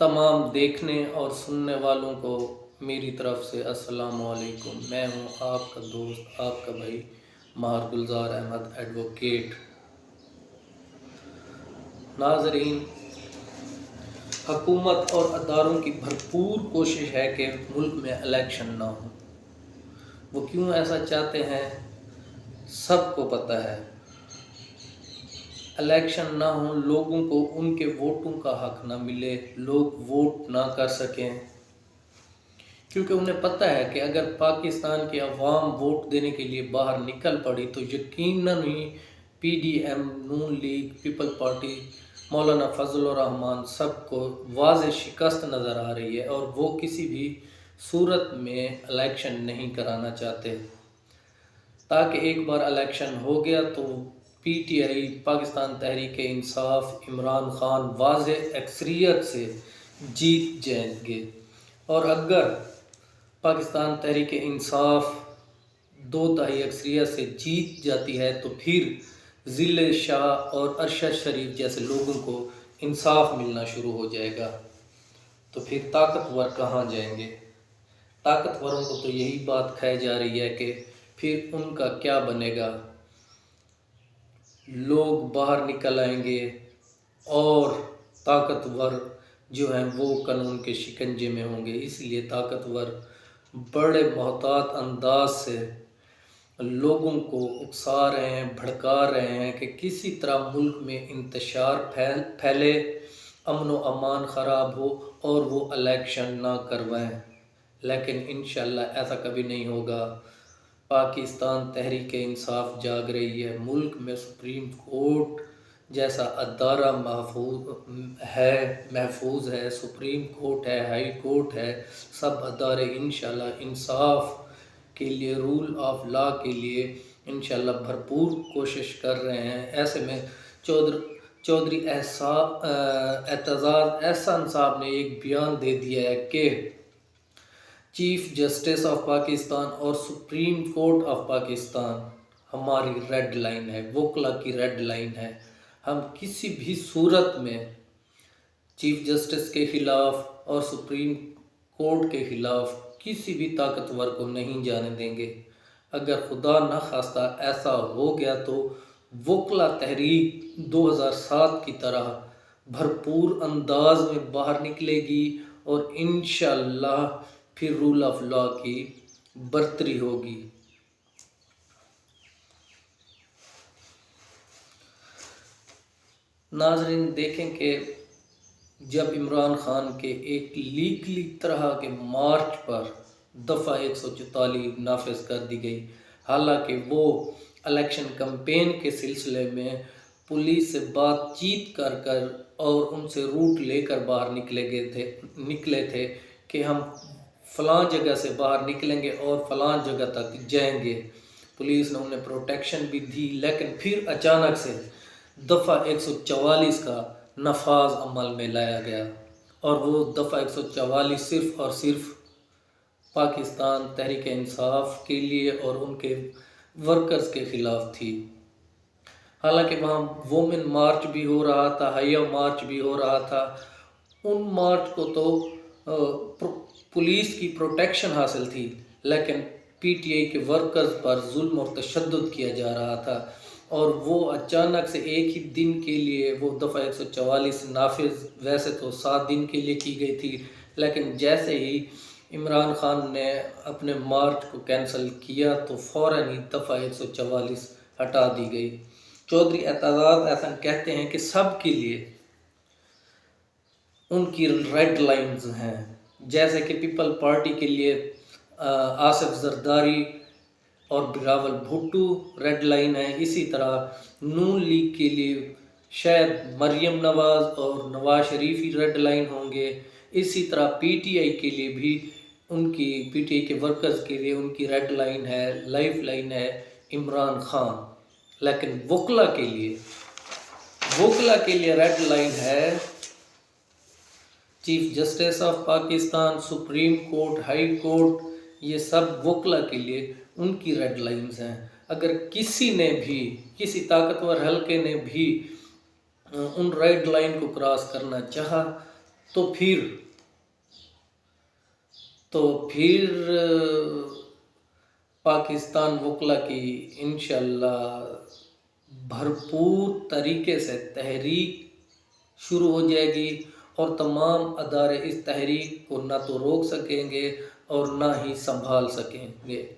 तमाम देखने और सुनने वालों को मेरी तरफ से अस्सलाम वालेकुम। मैं हूं आपका दोस्त, आपका भाई माहर गुलजार अहमद एडवोकेट। नाजरीन, हुकूमत और अदारों की भरपूर कोशिश है कि मुल्क में इलेक्शन ना हो। वो क्यों ऐसा चाहते हैं सबको पता है। इलेक्शन ना हो, लोगों को उनके वोटों का हक ना मिले, लोग वोट ना कर सकें, क्योंकि उन्हें पता है कि अगर पाकिस्तान की अवाम वोट देने के लिए बाहर निकल पड़ी तो यकीनन ही PDM, नून लीग, पीपल पार्टी, मौलाना फजल रहमान सबको वाज़ेह शिकस्त नज़र आ रही है और वो किसी भी सूरत में इलेक्शन नहीं कराना चाहते। ताकि एक बार इलेक्शन हो गया तो PTI, पाकिस्तान तहरीक इंसाफ, इमरान खान वाज़ेह अक्सरियत से जीत जाएंगे। और अगर पाकिस्तान तहरीक इंसाफ 2/3 अक्सरियत से जीत जाती है तो फिर ज़िले शाह और अरशद शरीफ जैसे लोगों को इंसाफ मिलना शुरू हो जाएगा। तो फिर ताकतवर कहाँ जाएंगे? ताकतवरों को तो यही बात खाई जा रही है कि फिर उनका क्या बनेगा। लोग बाहर निकल आएंगे और ताकतवर जो हैं वो कानून के शिकंजे में होंगे। इसलिए ताकतवर बड़े मोहतात अंदाज से लोगों को उकसा रहे हैं, भड़का रहे हैं कि किसी तरह मुल्क में इंतशार फैले, अमन व अमान ख़राब हो और वो इलेक्शन ना करवाएं। लेकिन इंशाअल्लाह ऐसा कभी नहीं होगा। पाकिस्तान तहरीक इंसाफ जाग रही है। मुल्क में सुप्रीम कोर्ट जैसा अदारा महफूज है, सुप्रीम कोर्ट है, हाई कोर्ट है, सब अदारे इंशाअल्लाह इंसाफ के लिए, रूल ऑफ लॉ के लिए इंशाअल्लाह भरपूर कोशिश कर रहे हैं। ऐसे में चौधरी एतजाज़ एहसान साहब ने एक बयान दे दिया है कि चीफ जस्टिस ऑफ पाकिस्तान और सुप्रीम कोर्ट ऑफ पाकिस्तान हमारी रेड लाइन है, वोकला की रेड लाइन है। हम किसी भी सूरत में चीफ जस्टिस के ख़िलाफ़ और सुप्रीम कोर्ट के ख़िलाफ़ किसी भी ताकतवर को नहीं जाने देंगे। अगर खुदा न खास्ता ऐसा हो गया तो वोकला तहरीक 2007 की तरह भरपूर अंदाज में बाहर निकलेगी और इंशाअल्लाह फिर रूल ऑफ लॉ की बरतरी होगी। नाजरीन, देखें कि जब इमरान खान के एक लीगली तरह के मार्च पर दफ़ा 144 नाफिज कर दी गई, हालांकि वो इलेक्शन कैंपेन के सिलसिले में पुलिस से बातचीत कर और उनसे रूट लेकर बाहर निकले थे कि हम फ़लाँ जगह से बाहर निकलेंगे और फ़लाँ जगह तक जाएंगे। पुलिस ने उन्हें प्रोटेक्शन भी दी, लेकिन फिर अचानक से दफ़ा 144 का नफाज अमल में लाया गया और वो दफ़ा 144 सिर्फ़ और सिर्फ पाकिस्तान तहरीक इंसाफ के लिए और उनके वर्कर्स के ख़िलाफ़ थी। हालांकि वहाँ वोमेन मार्च भी हो रहा था, हाइया मार्च भी हो रहा था। उन मार्च को तो पुलिस की प्रोटेक्शन हासिल थी, लेकिन PTI के वर्कर्स पर जुल्म और तशद्दुद किया जा रहा था और वो अचानक से एक ही दिन के लिए वो दफ़ा 144 नाफिज वैसे तो 7 दिन के लिए की गई थी, लेकिन जैसे ही इमरान खान ने अपने मार्च को कैंसिल किया तो फ़ौरन ही दफ़ा 144 हटा दी गई। चौधरी एतजाज़ ऐसा कहते हैं कि सब के लिए उनकी रेड लाइंस हैं, जैसे कि पीपल पार्टी के लिए आसिफ जरदारी और बिलावल भुट्टो रेड लाइन है। इसी तरह नून लीग के लिए शायद मरियम नवाज़ और नवाज शरीफ ही रेड लाइन होंगे। इसी तरह PTI के लिए भी उनकी PTI के वर्कर्स के लिए उनकी रेड लाइन है, लाइफ लाइन है इमरान खान। लेकिन वोकला के लिए रेड लाइन है chief justice of Pakistan, supreme court, high court, ये सब वोकला के लिए उनकी रेड लाइंस हैं। अगर किसी ने भी, किसी ताकतवर हल्के ने भी उन रेड लाइन को क्रॉस करना चाहा तो फिर पाकिस्तान वकला की इंशाअल्लाह भरपूर तरीके से तहरीक शुरू हो जाएगी और तमाम अदारे इस तहरीक को ना तो रोक सकेंगे और ना ही संभाल सकेंगे।